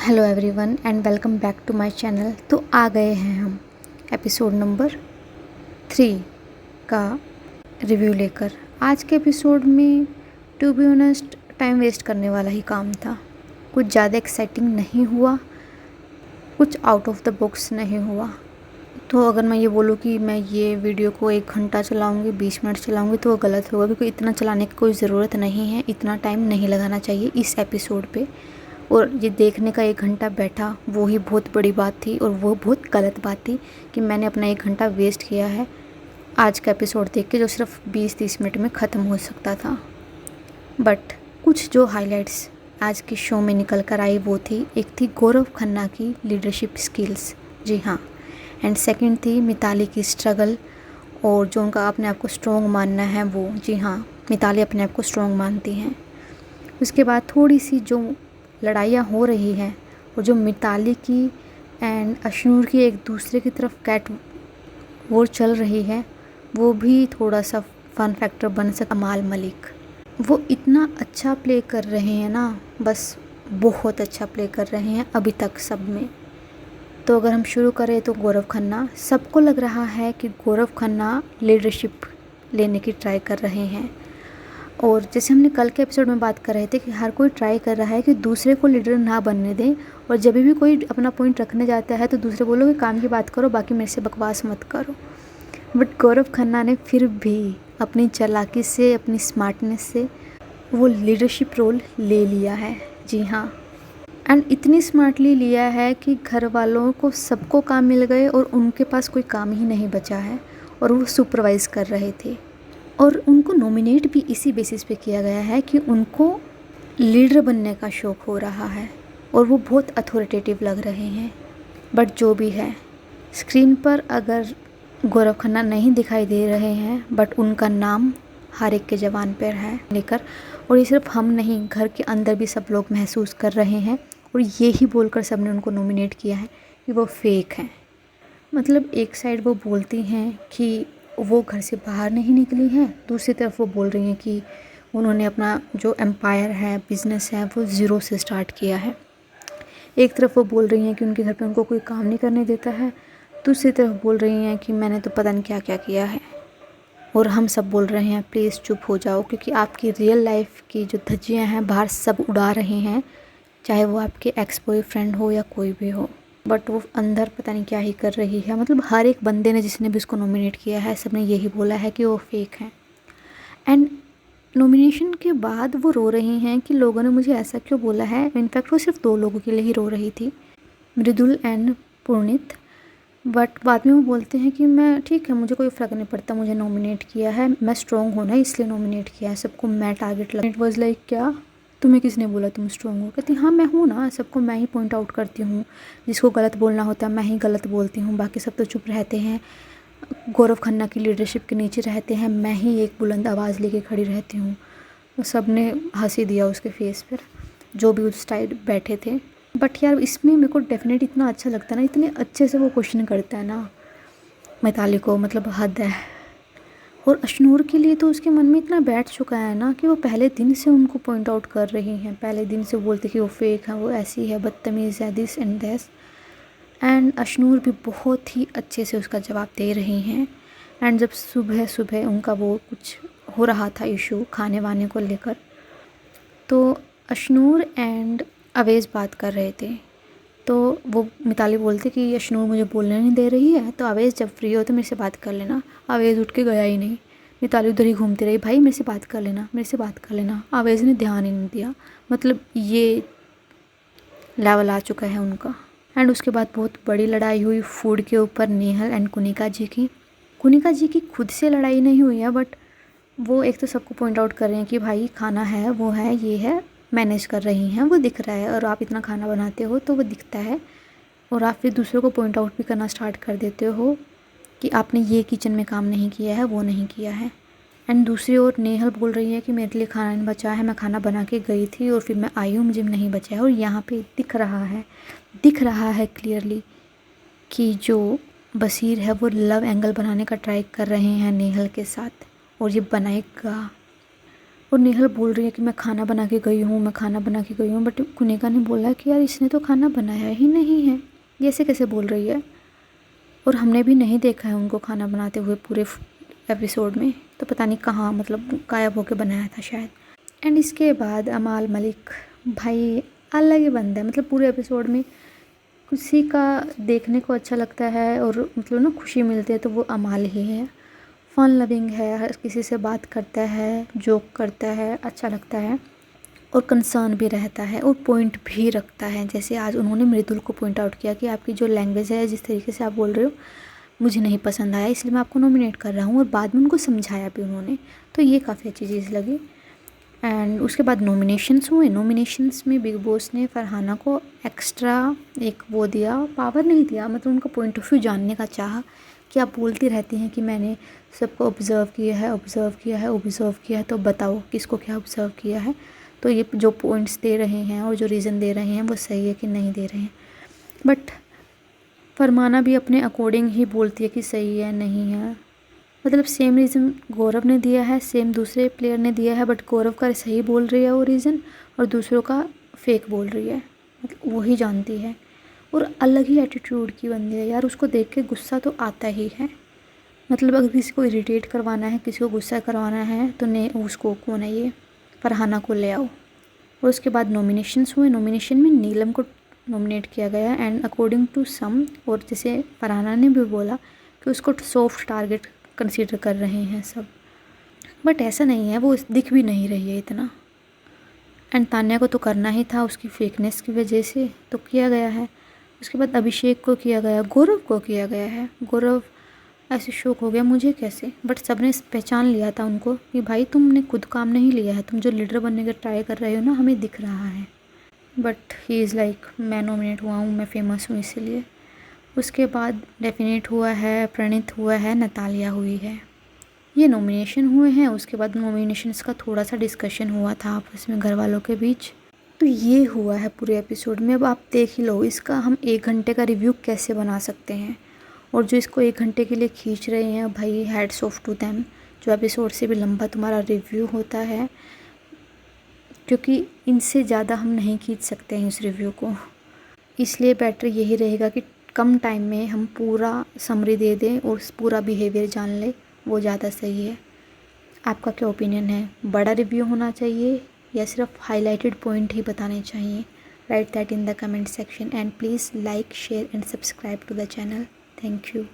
Hello everyone and welcome back to my channel. तो आ गए हैं हम एपिसोड नंबर 3 का रिव्यू लेकर। आज के एपिसोड में to be honest time waste करने वाला ही काम था। कुछ ज़्यादा एक्साइटिंग नहीं हुआ, कुछ आउट ऑफ द बॉक्स नहीं हुआ। तो अगर मैं ये बोलूँ कि मैं ये वीडियो को 1 घंटा चलाऊँगी, 20 मिनट चलाऊँगी तो वो गलत होगा, क्योंकि इतना चलाने की कोई ज़रूरत नहीं है। इतना टाइम नहीं लगाना चाहिए इस एपिसोड पे। और ये देखने का 1 घंटा बैठा वो ही बहुत बड़ी बात थी, और वो बहुत गलत बात थी कि मैंने अपना 1 घंटा वेस्ट किया है आज का एपिसोड देख के, जो सिर्फ 20-30 मिनट में ख़त्म हो सकता था। बट कुछ जो हाइलाइट्स आज के शो में निकल कर आई वो थी, एक थी गौरव खन्ना की लीडरशिप स्किल्स, जी हाँ, एंड सेकंड थी मिताली की स्ट्रगल, और जो उनका अपने आप को स्ट्रॉन्ग मानना है वो, जी हाँ, मिताली अपने आप को स्ट्रॉन्ग मानती हैं। उसके बाद थोड़ी सी जो लड़ाइयाँ हो रही हैं, और जो मिताली की एंड अशनूर की एक दूसरे की तरफ कैट वॉर चल रही है, वो भी थोड़ा सा फन फैक्टर बन सकता। अमाल मलिक वो इतना अच्छा प्ले कर रहे हैं ना, बस बहुत अच्छा प्ले कर रहे हैं अभी तक सब में। तो अगर हम शुरू करें तो गौरव खन्ना, सबको लग रहा है कि गौरव खन्ना लीडरशिप लेने की ट्राई कर रहे हैं। और जैसे हमने कल के एपिसोड में बात कर रहे थे कि हर कोई ट्राई कर रहा है कि दूसरे को लीडर ना बनने दें, और जब भी कोई अपना पॉइंट रखने जाता है तो दूसरे बोलो कि काम की बात करो, बाकी मेरे से बकवास मत करो। बट गौरव खन्ना ने फिर भी अपनी चालाकी से, अपनी स्मार्टनेस से वो लीडरशिप रोल ले लिया है, जी हाँ। एंड इतनी स्मार्टली लिया है कि घर वालों को सबको काम मिल गए और उनके पास कोई काम ही नहीं बचा है, और वो सुपरवाइज़ कर रहे थे। और उनको नॉमिनेट भी इसी बेसिस पे किया गया है कि उनको लीडर बनने का शौक़ हो रहा है, और वो बहुत अथॉरिटेटिव लग रहे हैं। बट जो भी है, स्क्रीन पर अगर गौरव खन्ना नहीं दिखाई दे रहे हैं, बट उनका नाम हर एक के ज़बान पर है लेकर, और ये सिर्फ हम नहीं, घर के अंदर भी सब लोग महसूस कर रहे हैं, और ये ही बोलकर सब ने उनको नॉमिनेट किया है कि वो फेक हैं। मतलब एक साइड वो बोलती हैं कि वो घर से बाहर नहीं निकली हैं, दूसरी तरफ वो बोल रही हैं कि उन्होंने अपना जो एम्पायर है, बिज़नेस है, वो ज़ीरो से स्टार्ट किया है। एक तरफ वो बोल रही हैं कि उनके घर पे उनको कोई काम नहीं करने देता है, दूसरी तरफ बोल रही हैं कि मैंने तो पता नहीं क्या क्या किया है। और हम सब बोल रहे हैं प्लीज़ चुप हो जाओ, क्योंकि आपकी रियल लाइफ की जो धज्जियाँ हैं बाहर सब उड़ा रहे हैं, चाहे वो आपके एक्स बॉयफ्रेंड हो या कोई भी हो। बट वो अंदर पता नहीं क्या ही कर रही है। मतलब हर एक बंदे ने जिसने भी उसको नॉमिनेट किया है, सब ने यही बोला है कि वो फेक है। एंड नॉमिनेशन के बाद वो रो रही हैं कि लोगों ने मुझे ऐसा क्यों बोला है। इनफैक्ट वो सिर्फ 2 लोगों के लिए ही रो रही थी, मृदुल एंड पुनीत। बट बाद में वो बोलते हैं कि मैं ठीक है, मुझे कोई फ़र्क नहीं पड़ता, मुझे नॉमिनेट किया है, मैं स्ट्रॉन्ग होना इसलिए नॉमिनेट किया है, सबको मैं टारगेट लगा। इट वॉज़ लाइक क्या, तुम्हें किसने बोला तुम स्ट्रॉन्ग हो? कहती हाँ मैं हूँ ना, सबको मैं ही पॉइंट आउट करती हूँ, जिसको गलत बोलना होता है मैं ही गलत बोलती हूँ, बाकी सब तो चुप रहते हैं, गौरव खन्ना की लीडरशिप के नीचे रहते हैं, मैं ही एक बुलंद आवाज़ लेके खड़ी रहती हूँ। तो सब ने हंसी दिया उसके फेस पर, जो भी उस साइड बैठे थे। बट यार इसमें मेरे को डेफिनेट इतना अच्छा लगता है ना, इतने अच्छे से वो क्वेश्चन करता है ना मिताली को, मतलब हद है। और अशनूर के लिए तो उसके मन में इतना बैठ चुका है ना कि वो पहले दिन से उनको पॉइंट आउट कर रही हैं, पहले दिन से बोलते कि वो फेक है, वो ऐसी है, बदतमीज़ है, this and these. And Ashnoor भी बहुत ही अच्छे से उसका जवाब दे रही हैं। एंड जब सुबह सुबह उनका वो कुछ हो रहा था इशू खाने वाने को लेकर, तो अशनूर एंड अवेज़ बात कर रहे थे, तो वो मिताली बोलती कि अशनूर मुझे बोलने नहीं दे रही है, तो अवेज़ जब फ्री हो तो मेरे से बात कर लेना। अवेज़ उठ के गया ही नहीं, मिताली उधर ही घूमती रही, भाई मेरे से बात कर लेना, मेरे से बात कर लेना। अवेज़ ने ध्यान ही नहीं दिया। मतलब ये लेवल आ चुका है उनका। एंड उसके बाद बहुत बड़ी लड़ाई हुई फूड के ऊपर, नेहल एंड कुनिका जी की। कुनिका जी की खुद से लड़ाई नहीं हुई है, बट वो एक तो सबको पॉइंट आउट कर रहे हैं कि भाई खाना है, वो है, ये है, मैनेज कर रही हैं, वो दिख रहा है, और आप इतना खाना बनाते हो तो वो दिखता है, और आप फिर दूसरों को पॉइंट आउट भी करना स्टार्ट कर देते हो कि आपने ये किचन में काम नहीं किया है, वो नहीं किया है। एंड दूसरी ओर नेहल बोल रही है कि मेरे लिए खाना नहीं बचा है, मैं खाना बना के गई थी और फिर मैं आई हूँ, मुझे नहीं बचा है। और यहाँ पे दिख रहा है क्लियरली कि जो बसीर है वो लव एंगल बनाने का ट्राई कर रहे हैं नेहल के साथ, और ये बनाएगा। और नेहल बोल रही है कि मैं खाना बना के गई हूँ, मैं खाना बना के गई हूँ, बट कुनिका ने बोला कि यार इसने तो खाना बनाया ही नहीं है, ये ऐसे कैसे बोल रही है। और हमने भी नहीं देखा है उनको खाना बनाते हुए पूरे एपिसोड में, तो पता नहीं कहाँ मतलब गायब होके बनाया था शायद। एंड इसके बाद अमाल मलिक भाई अलग ही बंदा है, मतलब पूरे एपिसोड में किसी का देखने को अच्छा लगता है और मतलब ना खुशी मिलती है तो वो अमाल ही है। फ़न लविंग है, हर किसी से बात करता है, जोक करता है, अच्छा लगता है और कंसर्न भी रहता है और पॉइंट भी रखता है। जैसे आज उन्होंने मृदुल को पॉइंट आउट किया कि आपकी जो लैंग्वेज है, जिस तरीके से आप बोल रहे हो मुझे नहीं पसंद आया, इसलिए मैं आपको नॉमिनेट कर रहा हूँ, और बाद में उनको समझाया भी उन्होंने, तो ये काफ़ी अच्छी चीज़ लगी। एंड उसके बाद नॉमिनेशंस हुए। नॉमिनेशंस में बिग बॉस ने फरहाना को एक्स्ट्रा एक वो दिया, पावर नहीं दिया, मतलब उनका पॉइंट ऑफ व्यू जानने का चाहा कि आप बोलती रहती हैं कि मैंने सबको ऑब्ज़र्व किया है, ऑब्ज़र्व किया है, ऑब्ज़र्व किया है, तो बताओ किसको क्या ऑब्ज़र्व किया है। तो ये जो पॉइंट्स दे रहे हैं और जो रीज़न दे रहे हैं वो सही है कि नहीं दे रहे हैं। बट फरमाना भी अपने अकॉर्डिंग ही बोलती है कि सही है नहीं है, मतलब सेम रीज़न गौरव ने दिया है, सेम दूसरे प्लेयर ने दिया है, बट गौरव का सही बोल रही है वो रीज़न और दूसरों का फेक बोल रही है, मतलब वही जानती है। और अलग ही एटीट्यूड की बंदी है यार, उसको देख के गुस्सा तो आता ही है। मतलब अगर किसी को इरिटेट करवाना है, किसी को गुस्सा करवाना है तो ने उसको कौन है ये, फरहाना को ले आओ। और उसके बाद नॉमिनेशंस हुए। नॉमिनेशन में नीलम को नॉमिनेट किया गया एंड अकॉर्डिंग टू सम, और जैसे फरहाना ने भी बोला कि उसको सॉफ्ट टारगेट कंसीडर कर रहे हैं सब, बट ऐसा नहीं है, वो दिख भी नहीं रही है इतना। एंड तान्या को तो करना ही था, उसकी फेकनेस की वजह से तो किया गया है। उसके बाद अभिषेक को किया गया, गौरव को किया गया है। गौरव ऐसे शौक हो गया मुझे कैसे, बट सबने पहचान लिया था उनको कि भाई तुमने खुद काम नहीं लिया है, तुम जो लीडर बनने का ट्राई कर रहे हो ना, हमें दिख रहा है। बट ही इज़ लाइक मैं नॉमिनेट हुआ हूँ, मैं फेमस हूँ इसीलिए। उसके बाद डेफिनेट हुआ है, प्रणीत हुआ है, नतालिया हुई है, ये नॉमिनेशन हुए हैं। उसके बाद नॉमिनेशंस का थोड़ा सा डिस्कशन हुआ था आपस में घर वालों के बीच, तो ये हुआ है पूरे एपिसोड में। अब आप देख ही लो, इसका हम 1 घंटे का रिव्यू कैसे बना सकते हैं, और जो इसको 1 घंटे के लिए खींच रहे हैं भाई, हैड्स ऑफ टू देम। जो एपिसोड से भी लंबा तुम्हारा रिव्यू होता है, क्योंकि इनसे ज़्यादा हम नहीं खींच सकते हैं इस रिव्यू को, इसलिए बेटर यही रहेगा कि कम टाइम में हम पूरा समरी दे दें और पूरा बिहेवियर जान लें, वो ज़्यादा सही है। आपका क्या ओपिनियन है, बड़ा रिव्यू होना चाहिए या सिर्फ हाईलाइटेड पॉइंट ही बताने चाहिए? Write that in the comment section and please like, share and subscribe to the channel. Thank you.